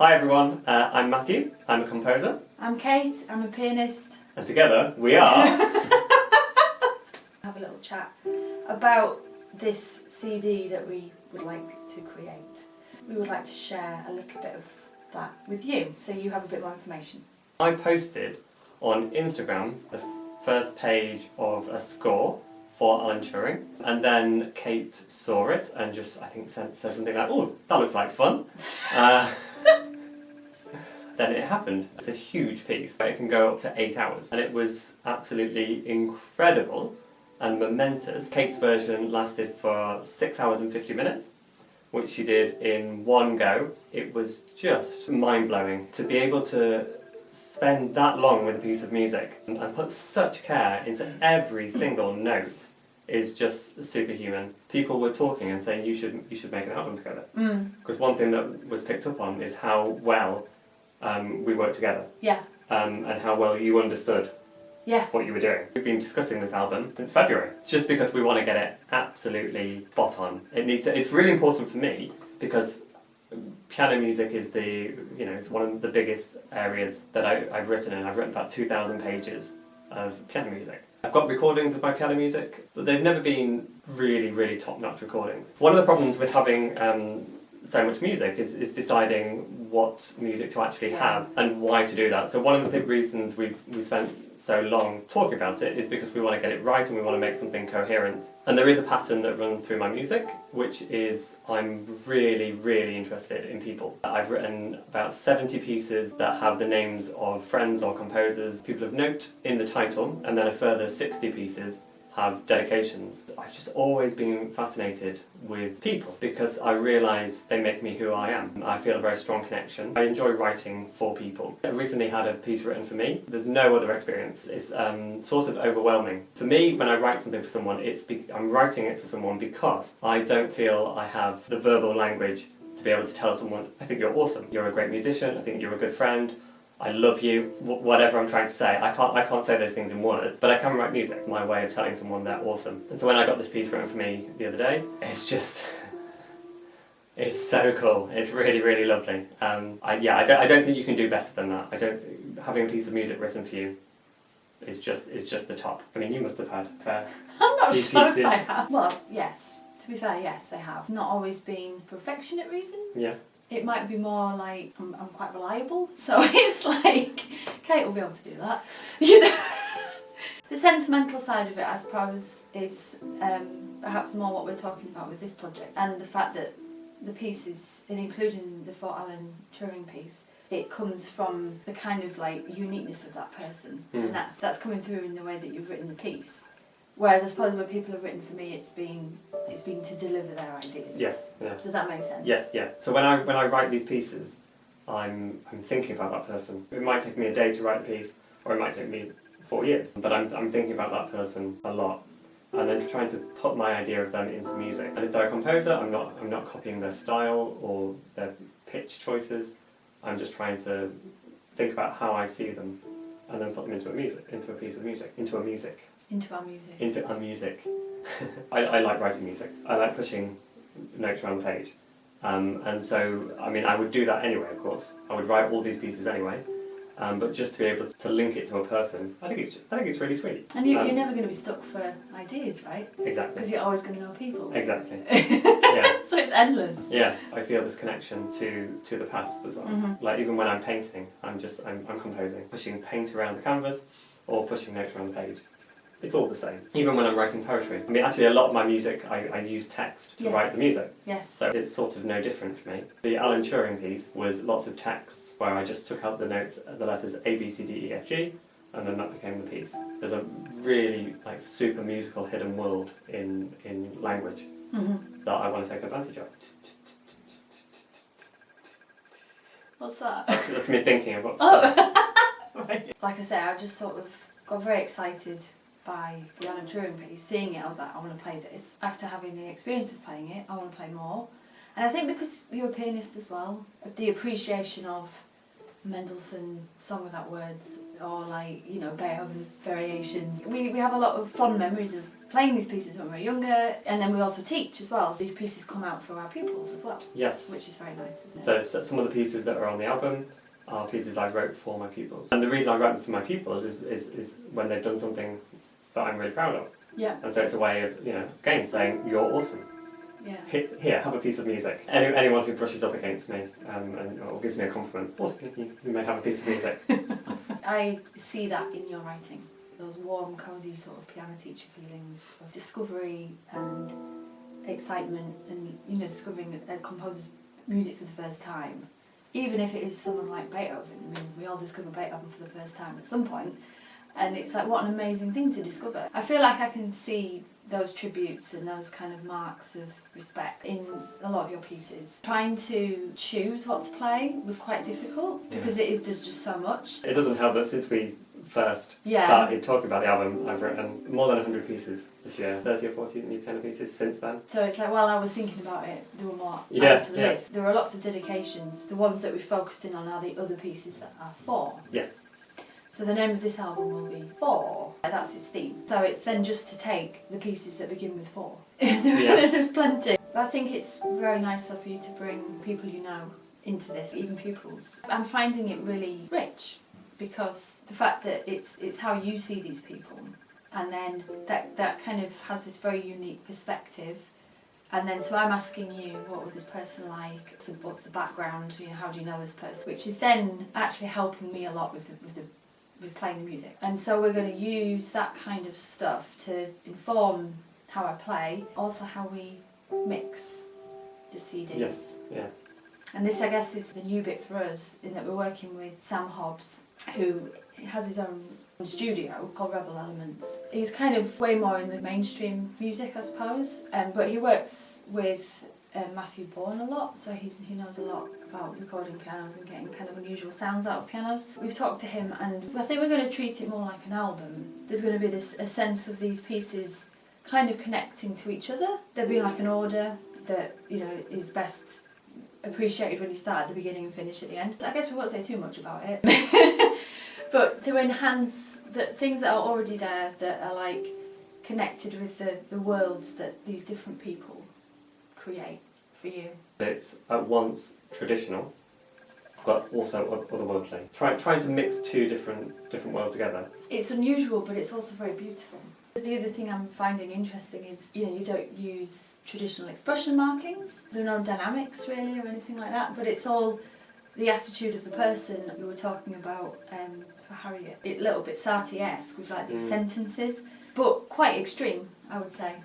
Hi everyone, I'm Matthew, I'm a composer. I'm Kate, I'm a pianist. And together we are... Have a little chat about this CD that we would like to create. We would like to share a little bit of that with you, so you have a bit more information. I posted on Instagram the first page of a score for Alan Turing, and then Kate saw it and just, I think, said something like, "Oh, that looks like fun." Then it happened. It's a huge piece. It can go up to 8 hours, and it was absolutely incredible and momentous. Kate's version lasted for 6 hours and 50 minutes, which she did in one go. It was just mind-blowing to be able to spend that long with a piece of music and put such care into every single note is just superhuman. People were talking and saying you should make an album together. Because one thing that was picked up on is how well we worked together. Yeah. And how well you understood what you were doing. We've been discussing this album since February, just because we want to get it absolutely spot on. It's really important for me because piano music is it's one of the biggest areas that I've written in. I've written about 2,000 pages of piano music. I've got recordings of my piano music, but they've never been really, really top-notch recordings. One of the problems with having so much music is deciding what music to actually have and why to do that. So one of the reasons we spent so long talking about it is because we want to get it right and we want to make something coherent. And there is a pattern that runs through my music, which is I'm really, really interested in people. I've written about 70 pieces that have the names of friends or composers, people of note in the title, and then a further 60 pieces have dedications. I've just always been fascinated with people because I realise they make me who I am. I feel a very strong connection. I enjoy writing for people. I recently had a piece written for me. There's no other experience. It's sort of overwhelming. For me, when I write something for someone, I'm writing it for someone because I don't feel I have the verbal language to be able to tell someone, I think you're awesome, you're a great musician, I think you're a good friend, I love you, whatever I'm trying to say. I can't say those things in words, but I can write music, my way of telling someone they're awesome. And so when I got this piece written for me the other day, it's just, it's so cool. It's really, really lovely. I don't think you can do better than that. Having a piece of music written for you is just the top. I mean, you must have had I'm not sure pieces. if I have. Well, yes. To be fair, yes, they have. Not always been for affectionate reasons. Yeah. It might be more like I'm quite reliable, so it's like Kate will be able to do that. You know, the sentimental side of it, I suppose, is perhaps more what we're talking about with this project, and the fact that the pieces, and including the For Alan Turing piece, it comes from the kind of like uniqueness of that person, and that's coming through in the way that you've written the piece. Whereas I suppose when people have written for me, it's been to deliver their ideas. Yes. Yeah. Does that make sense? Yes. Yeah. So when I write these pieces, I'm thinking about that person. It might take me a day to write a piece, or it might take me 4 years. But I'm thinking about that person a lot, and then trying to put my idea of them into music. And if they're a composer, I'm not copying their style or their pitch choices. I'm just trying to think about how I see them, and then put them into a piece of music, into our music. I like writing music. I like pushing notes around the page. And so, I mean, I would do that anyway, of course. I would write all these pieces anyway. But just to be able to link it to a person, I think it's really sweet. And you're never going to be stuck for ideas, right? Exactly. Because you're always going to know people. Exactly. Yeah. So it's endless. Yeah. I feel this connection to the past as well. Mm-hmm. Like even when I'm painting, I'm composing, pushing paint around the canvas, or pushing notes around the page. It's all the same. Even when I'm writing poetry. I mean, actually, a lot of my music, I use text to write the music. Yes. So it's sort of no different for me. The Alan Turing piece was lots of texts where I just took out the notes, the letters A, B, C, D, E, F, G, and then that became the piece. There's a really super musical hidden world in language that I want to take advantage of. What's that? That's me thinking of what's right. Like I say, I just sort of got very excited by the Alan Turing piece. Seeing it, I was like, I want to play this. After having the experience of playing it, I want to play more. And I think because you're a pianist as well, the appreciation of Mendelssohn Song Without Words or like, you know, Beethoven variations. We have a lot of fond memories of playing these pieces when we were younger, and then we also teach as well. So these pieces come out for our pupils as well. Yes. Which is very nice, isn't it? So some of the pieces that are on the album are pieces I wrote for my pupils. And the reason I write them for my pupils is when they've done something that I'm really proud of. Yeah. And so it's a way of, you know, again saying, you're awesome. Yeah. Here, have a piece of music. Anyone who brushes up against me or gives me a compliment, oh, you may have a piece of music. I see that in your writing. Those warm, cosy sort of piano teacher feelings of discovery and excitement, and, you know, discovering a composer's music for the first time. Even if it is someone like Beethoven. I mean, we all discover Beethoven for the first time at some point, and it's like, what an amazing thing to discover. I feel like I can see those tributes and those kind of marks of respect in a lot of your pieces. Trying to choose what to play was quite difficult because there's just so much. It doesn't help that since we first started talking about the album, I've written more than 100 pieces this year, 30 or 40 new piano pieces since then. So it's like, while I was thinking about it, there were more added to the list. There are lots of dedications. The ones that we focused in on are the other pieces that are for. Yes. So the name of this album will be For. That's its theme. So it's then just to take the pieces that begin with For. There's plenty. But I think it's very nice of you to bring people you know into this, even pupils. I'm finding it really rich because the fact that it's how you see these people, and then that kind of has this very unique perspective. And then so I'm asking you, what was this person like? What's the background? You know, how do you know this person? Which is then actually helping me a lot with playing the music. And so we're going to use that kind of stuff to inform how I play, also how we mix the CD. Yes, yeah. And this, I guess, is the new bit for us, in that we're working with Sam Hobbs, who has his own studio called Rebel Elements. He's kind of way more in the mainstream music, I suppose, but he works with Matthew Bourne a lot, so he knows a lot about recording pianos and getting kind of unusual sounds out of pianos. We've talked to him, and I think we're going to treat it more like an album. There's going to be a sense of these pieces kind of connecting to each other. There'll be like an order that, you know, is best appreciated when you start at the beginning and finish at the end. I guess we won't say too much about it. But to enhance the things that are already there, that are like connected with the worlds that these different people create for you. It's at once traditional, but also otherworldly. Trying to mix two different worlds together. It's unusual, but it's also very beautiful. The other thing I'm finding interesting is, you know, you don't use traditional expression markings. There are no dynamics really or anything like that, but it's all the attitude of the person we were talking about for Harriet. A little bit Sartre-esque with like these sentences, but quite extreme, I would say.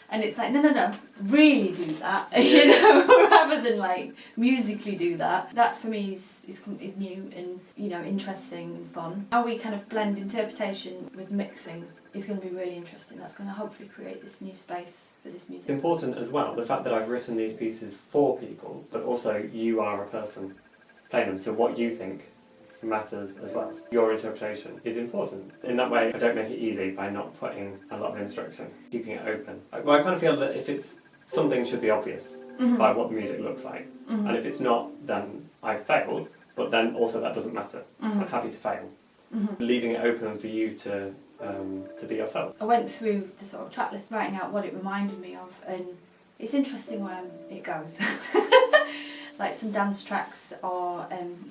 And it's like, no, really do that, you know, rather than like musically do that. That for me is new and, you know, interesting and fun. How we kind of blend interpretation with mixing is going to be really interesting. That's going to hopefully create this new space for this music. It's important as well, the fact that I've written these pieces for people, but also you are a person playing them, so what you think matters as well. Your interpretation is important. In that way, I don't make it easy by not putting a lot of instruction, keeping it open. Well, I kind of feel that if it's something should be obvious by what the music looks like, and if it's not, then I've failed, but then also that doesn't matter. I'm happy to fail. Leaving it open for you to be yourself. I went through the sort of track list, writing out what it reminded me of, and it's interesting where it goes. Like some dance tracks, or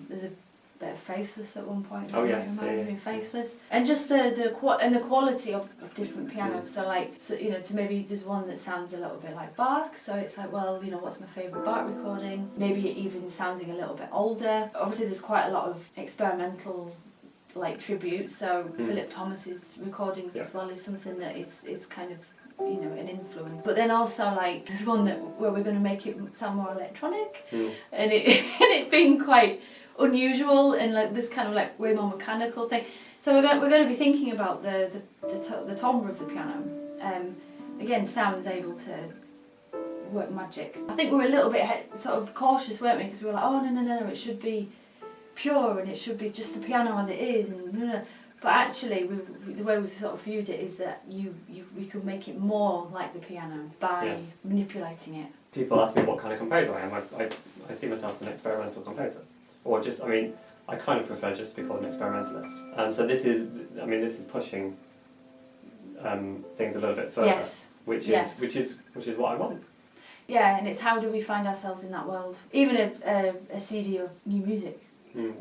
there's a bit of Faithless at one point. Oh yes, it reminds me of Faithless, and just the quality of different pianos. So like, you know, to maybe there's one that sounds a little bit like Bach. So it's like, well, you know, what's my favourite Bach recording? Maybe it even sounding a little bit older. Obviously, there's quite a lot of experimental like tributes. So Philip Thomas's recordings as well is something that is kind of, you know, an influence. But then also like there's one where we're going to make it sound more electronic, and it being quite unusual and like this kind of like way more mechanical thing. So we're going to be thinking about the timbre of the piano. Again, Sam's able to work magic. I think we were a little bit sort of cautious, weren't we? Because we were like, oh no, it should be pure and it should be just the piano as it is, and but actually the way we've sort of viewed it is that we could make it more like the piano by manipulating it. People ask me what kind of composer I am. I see myself as an experimental composer, or just, I mean, I kind of prefer just to be called an experimentalist. So this is pushing things a little bit further, Yes. which is what I want. Yeah, and it's how do we find ourselves in that world? Even a CD of new music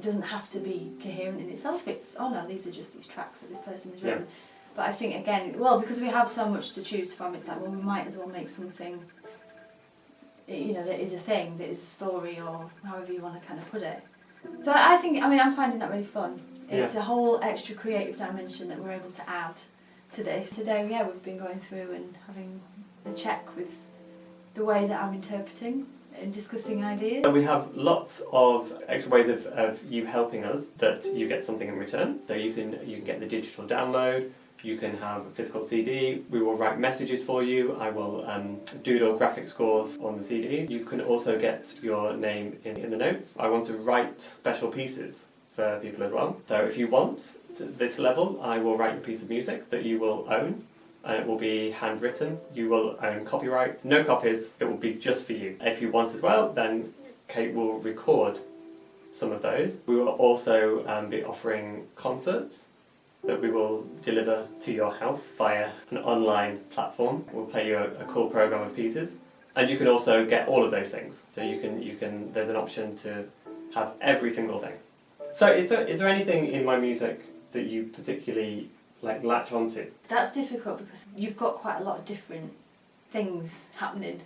doesn't have to be coherent in itself. It's, oh no, these are just these tracks that this person has written. But I think, again, well, because we have so much to choose from, it's like, well, we might as well make something, you know, that is a thing, that is a story, or however you want to kind of put it. So I think, I mean, I'm finding that really fun. It's a whole extra creative dimension that we're able to add to this. Today, yeah, we've been going through and having a check with the way that I'm interpreting and discussing ideas. We have lots of extra ways of you helping us that you get something in return. So you can get the digital download, you can have a physical CD, we will write messages for you, I will doodle graphic scores on the CDs. You can also get your name in the notes. I want to write special pieces for people as well. So if you want to this level, I will write a piece of music that you will own. And it will be handwritten, you will own copyright, no copies, it will be just for you. If you want as well, then Kate will record some of those. We will also be offering concerts that we will deliver to your house via an online platform. We'll play you a cool program of pieces. And you can also get all of those things. So you can there's an option to have every single thing. So is there anything in my music that you particularly latch onto? That's difficult because you've got quite a lot of different things happening.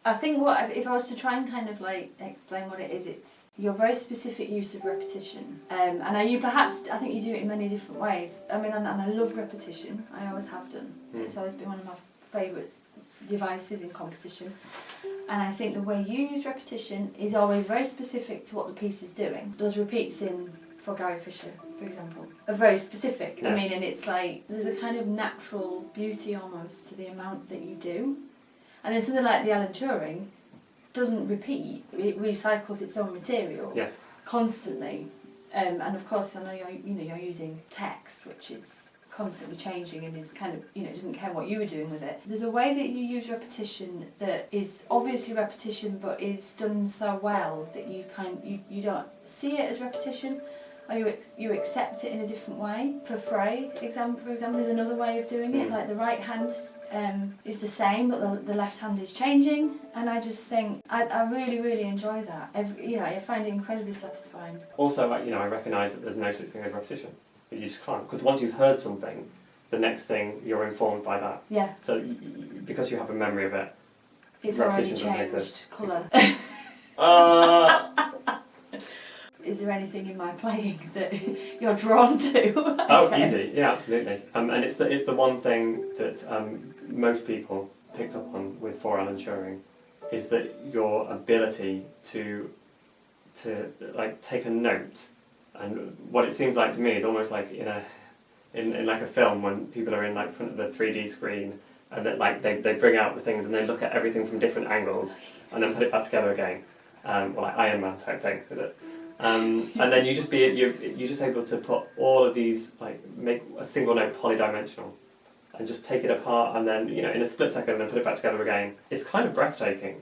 I think if I was to try and kind of explain what it is, it's your very specific use of repetition. And I think you do it in many different ways. I mean, and I love repetition. I always have done. It's always been one of my favourite devices in composition. And I think the way you use repetition is always very specific to what the piece is doing. Those repeats for Gary Fisher, for example, are very specific. Yeah. I mean, and it's like, there's a kind of natural beauty almost to the amount that you do. And then something like the Alan Turing doesn't repeat, it recycles its own material constantly. And of course, I know you're using text, which is constantly changing and is kind of, it doesn't care what you were doing with it. There's a way that you use repetition that is obviously repetition, but is done so well that you don't see it as repetition. Or you accept it in a different way. For Frey, for example, there's another way of doing it. Like the right hand is the same, but the left hand is changing. And I just think I really, really enjoy that. I find it incredibly satisfying. Also, I recognise that there's no such thing as repetition. You just can't, because once you've heard something, the next thing you're informed by that. Yeah. So because you have a memory of it, it's already changed colour. Is there anything in my playing that you're drawn to? Oh, easy, yeah, absolutely. And it's the one thing that most people picked up on for Alan Turing is that your ability to take a note, and what it seems like to me is almost like in a film when people are in front of the 3D screen and that they bring out the things and they look at everything from different angles and then put it back together again, like Iron Man type thing, is it? And then you're just able to put all of these, make a single note polydimensional and just take it apart and then in a split second and then put it back together again. It's kind of breathtaking.